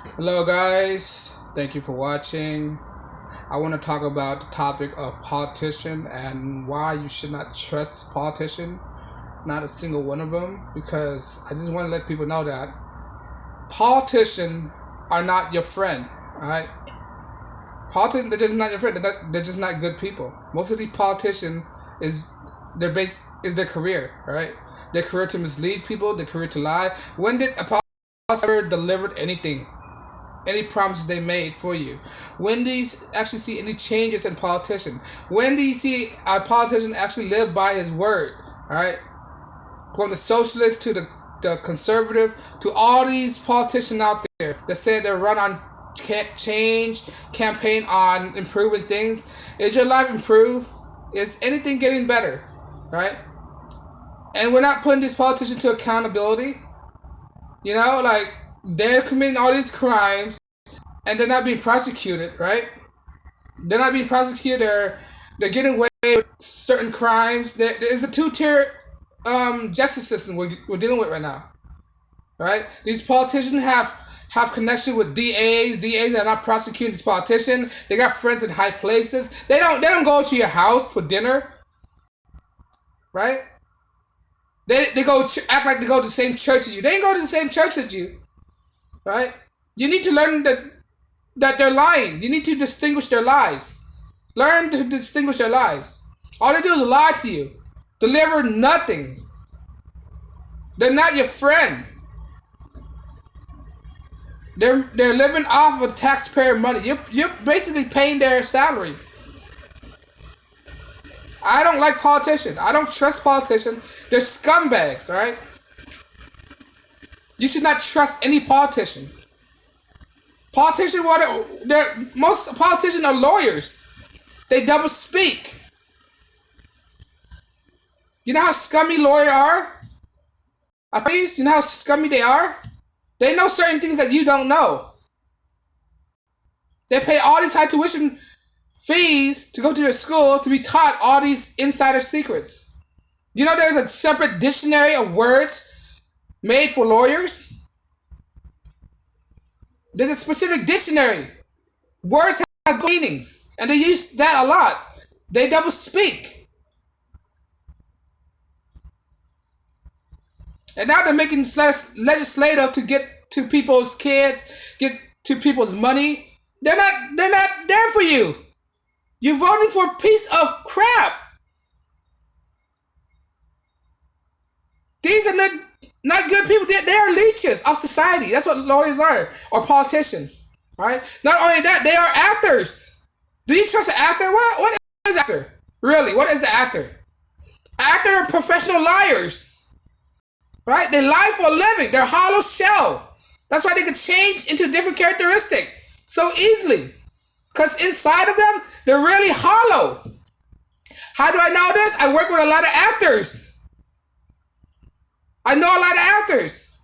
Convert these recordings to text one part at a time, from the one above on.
Hello, guys. Thank you for watching. I want to talk about the topic of politician and why you should not trust politician, not a single one of them, because I just want to let people know that politicians are not your friend. All right, politicians they're just not your friend. They're just not good people. Most of these politicians is their base is their career. Right, their career to mislead people, their career to lie. When did a politician ever delivered anything? Any promises they made for you? When do you actually see any changes in politicians? When do you see a politician actually live by his word? All right, from the socialist to the conservative to all these politicians out there that say they run on change, campaign on improving things. Is your life improved? Is anything getting better? Right? And we're not putting these politicians to accountability. Like they're committing all these crimes and they're not being prosecuted, right? They're not being prosecuted. They're getting away with certain crimes. There's a two-tier justice system we're dealing with right now, right? These politicians have connection with DAs. DAs are not prosecuting these politicians. They got friends in high places. They don't go to your house for dinner, right? They go act like they go to the same church as you. They ain't go to the same church with you, right? You need to learn that they're lying. You need to distinguish their lies. Learn to distinguish their lies. All they do is lie to you. Deliver nothing. They're not your friend. They're living off of taxpayer money. You're basically paying their salary. I don't like politicians. I don't trust politicians. They're scumbags, right? You should not trust any politician. Politicians, most politicians are lawyers. They double speak. You know how scummy lawyers are? Attorneys, you know how scummy they are? They know certain things that you don't know. They pay all these high tuition fees to go to their school to be taught all these insider secrets. You know there's a separate dictionary of words made for lawyers? There's a specific dictionary. Words have meanings, and they use that a lot. They double speak. And now they're making legislative to get to people's kids, get to people's money. They're not there for you. You're voting for a piece of crap. These are not good people. They are leeches of society. That's what lawyers are, or politicians. All right. Not only that, they are actors. Do you trust an actor? What is an actor? Really? What is the actor? Actor are professional liars. Right? They lie for a living. They're hollow shell. That's why they can change into different characteristic so easily. Because inside of them, they're really hollow. How do I know this? I work with a lot of actors. I know a lot of actors.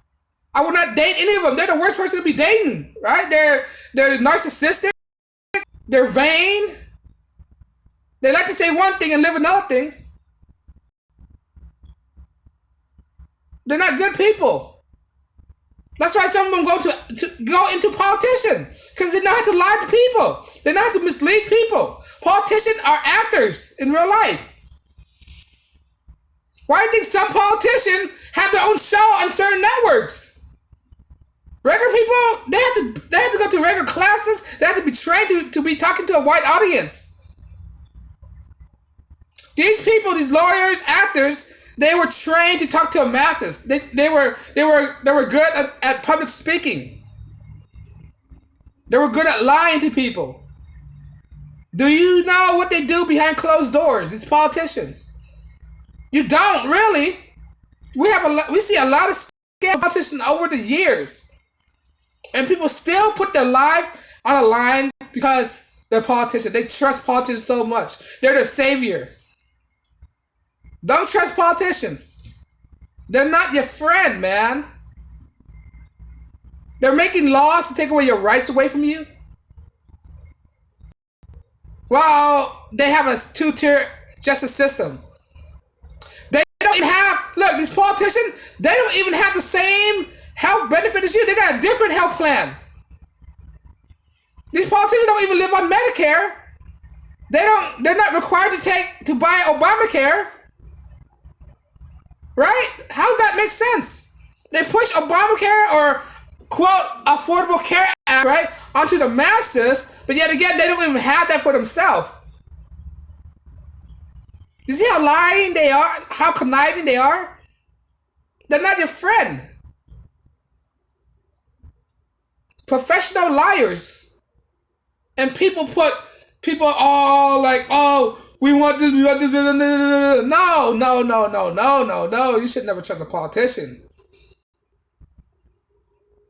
I would not date any of them. They're the worst person to be dating, right? They're narcissistic. They're vain. They like to say one thing and live another thing. They're not good people. That's why some of them go into politicians, because they know how to lie to people. They know how to mislead people. Politicians are actors in real life. Why do you think some politicians have their own show on certain networks? Regular people, they have to go to regular classes. They have to be trained to be talking to a white audience. These people, these lawyers, actors, they were trained to talk to the masses. They were good at public speaking. They were good at lying to people. Do you know what they do behind closed doors? It's politicians. You don't really. We see a lot of scam politicians over the years, and people still put their life on a line because they're politicians. They trust politicians so much. They're the savior. Don't trust politicians. They're not your friend, man. They're making laws to take away your rights away from you. Well, they have a two-tier justice system. They don't even have, look, these politicians, they don't even have the same health benefit as you. They got a different health plan. These politicians don't even live on Medicare. They're not required to buy Obamacare. Right? How does that make sense? They push Obamacare or quote Affordable Care Act, right, onto the masses, but yet again they don't even have that for themselves. You see how lying they are, how conniving they are? They're not your friend. Professional liars. And people all like, oh, we want this, we want this. No, no, no, no, no, no, no. You should never trust a politician.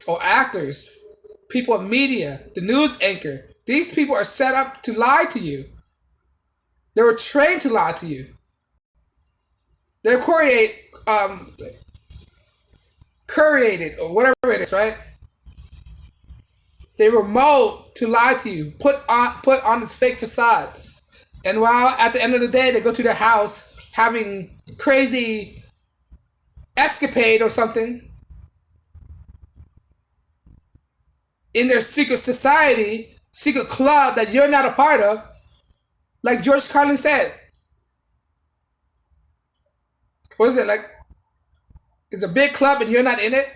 Or actors. People of media. The news anchor. These people are set up to lie to you. They were trained to lie to you. They're curated, or whatever it is, right? They were molded to lie to you, put on this fake facade. And while at the end of the day they go to their house having crazy escapade or something in their secret society, secret club that you're not a part of, like George Carlin said. What is it like? It's a big club and you're not in it.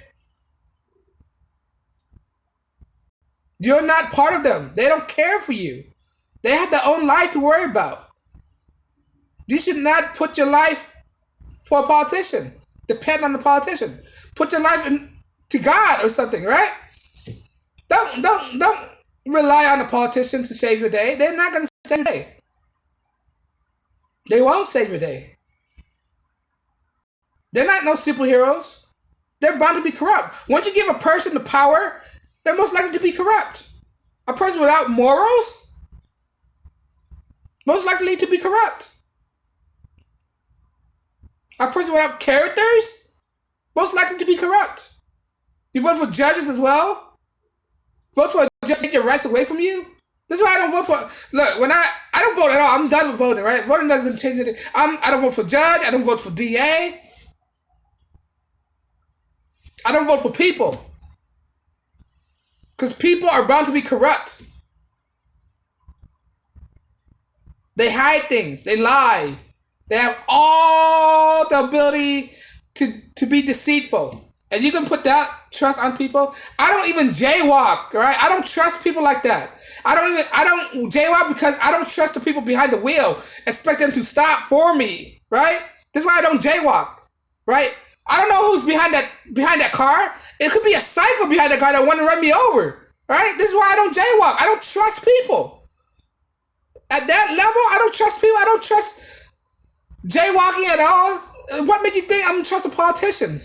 You're not part of them. They don't care for you. They have their own life to worry about. You should not put your life for a politician. Depend on the politician. Put your life to God or something, right? Don't rely on the politician to save your day. They're not going to save your day. They won't save your day. They're not no superheroes. They're bound to be corrupt. Once you give a person the power, they're most likely to be corrupt. A person without morals, most likely to be corrupt. A person without characters, most likely to be corrupt. You vote for judges as well? Vote for a judge to take your rights away from you? This is why I don't vote for... Look, when I don't vote at all. I'm done with voting, right? Voting doesn't change anything. I don't vote for judge. I don't vote for DA. I don't vote for people. Because people are bound to be corrupt. They hide things. They lie. They have all the ability to be deceitful. And you can put that trust on people. I don't even jaywalk, right? I don't trust people like that. I don't jaywalk because I don't trust the people behind the wheel. Expect them to stop for me, right? This is why I don't jaywalk, right? I don't know who's behind that car. It could be a psycho behind that car that want to run me over, right? This is why I don't jaywalk. I don't trust people. At that level, I don't trust people. I don't trust jaywalking at all. What made you think I'm gonna trust a politician?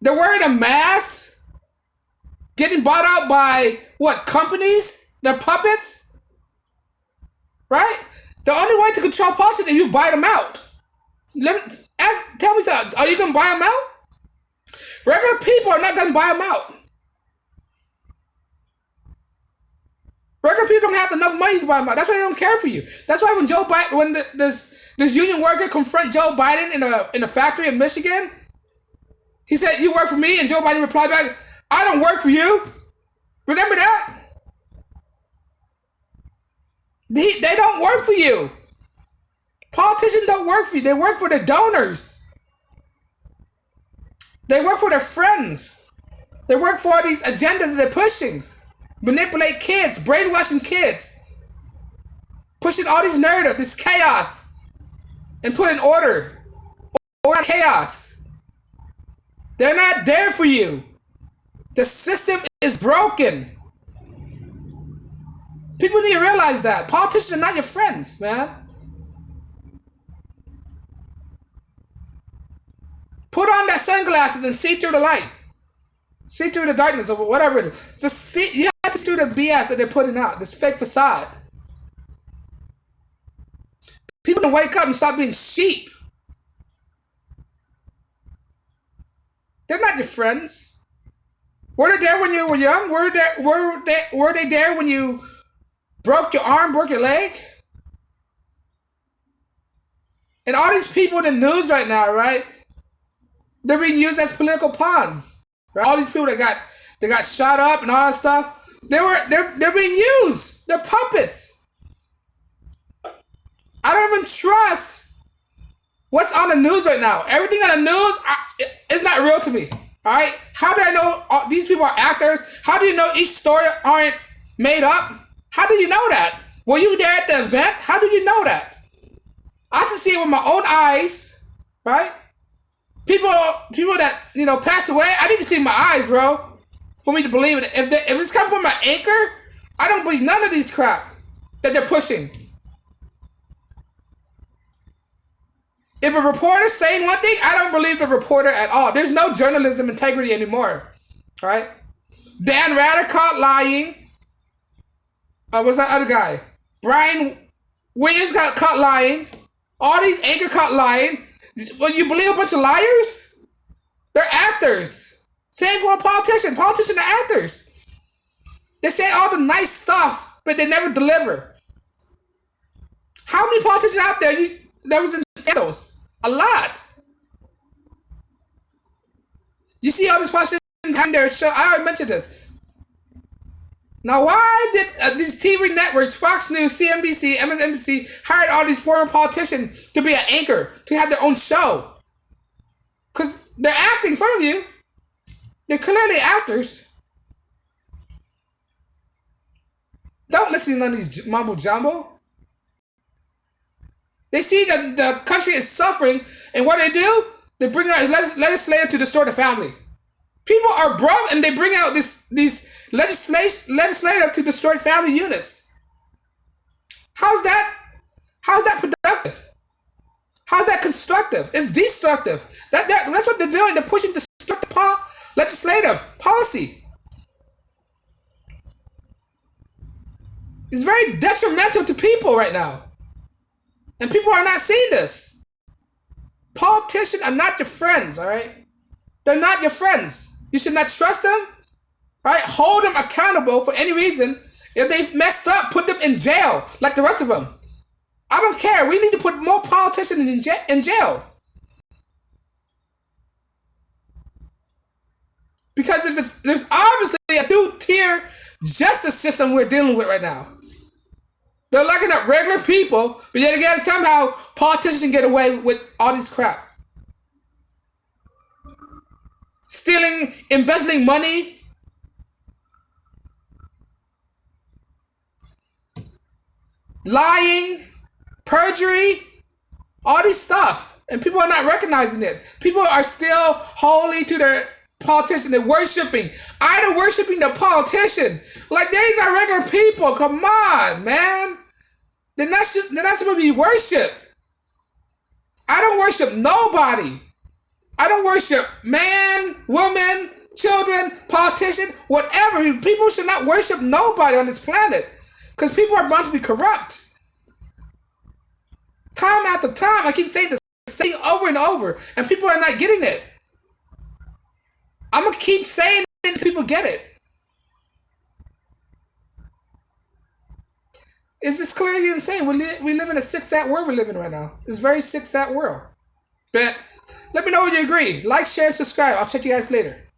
They're wearing a mask, getting bought out by what companies? They're puppets, right? The only way to control politicians is you buy them out. Tell me something. Are you gonna buy them out? Regular people are not gonna buy them out. Regular people don't have enough money to buy them out. That's why they don't care for you. That's why when this union worker confront Joe Biden in a factory in Michigan, he said, "You work for me," and Joe Biden replied back, "I don't work for you." Remember that? They don't work for you. Politicians don't work for you. They work for the donors. They work for their friends. They work for these agendas that they're pushing. Manipulate kids, brainwashing kids. Pushing all these narrative, this chaos. And put in order. Or chaos. They're not there for you. The system is broken. People need to realize that. Politicians are not your friends, man. Put on that sunglasses and see through the light. See through the darkness or whatever it is. Just see, you have to see through the BS that they're putting out. This fake facade. People need to wake up and stop being sheep. They're not your friends. Were they there when you were young? Were they there when you broke your arm, broke your leg? And all these people in the news right now, right? They're being used as political pawns. Right? All these people that got shot up and all that stuff. They're being used. They're puppets. I don't even trust what's on the news right now. Everything on the news is not real to me. All right. How do I know these people are actors? How do you know each story aren't made up? How do you know that? Were you there at the event? How do you know that? I have to see it with my own eyes, right? People that pass away. I need to see with my eyes, bro, for me to believe it. If it's coming from an anchor, I don't believe none of these crap that they're pushing. If a reporter's saying one thing, I don't believe the reporter at all. There's no journalism integrity anymore, right? Dan Rather caught lying. What's that other guy? Brian Williams got caught lying. All these anchors caught lying. Well, you believe a bunch of liars? They're actors. Same for a politician. Politicians are actors. They say all the nice stuff, but they never deliver. How many politicians out there that was in scandals? A lot. You see all these politicians having their show. I already mentioned this. Now, why did these TV networks, Fox News, CNBC, MSNBC, hired all these former politicians to be an anchor, to have their own show? Because they're acting in front of you. They're clearly actors. Don't listen to none of these mumbo jumbo. They see that the country is suffering, and what do? They bring out a legislator to destroy the family. People are broke, and they bring out these legislator to destroy family units. How's that productive? How's that constructive? It's destructive. That's what they're doing. They're pushing destructive legislative policy. It's very detrimental to people right now. And people are not seeing this. Politicians are not your friends, all right? They're not your friends. You should not trust them, all right? Hold them accountable for any reason. If they messed up, put them in jail like the rest of them. I don't care. We need to put more politicians in jail. Because there's obviously a two-tier justice system we're dealing with right now. They're locking up regular people, but yet again, somehow politicians get away with all this crap. Stealing, embezzling money. Lying, perjury, all this stuff. And people are not recognizing it. People are still holy to their politician. They're worshiping. Idol worshiping the politician. Like, these are regular people. Come on, man. They're not supposed to be worshipped. I don't worship nobody. I don't worship man, woman, children, politician, whatever. People should not worship nobody on this planet. Because people are bound to be corrupt. Time after time, I keep saying the same thing over and over. And people are not getting it. I'm going to keep saying it until people get it. It's just clearly insane. We live in a sick-sad world we're living right now. It's a very sick-sad world. But let me know if you agree. Like, share, subscribe. I'll check you guys later.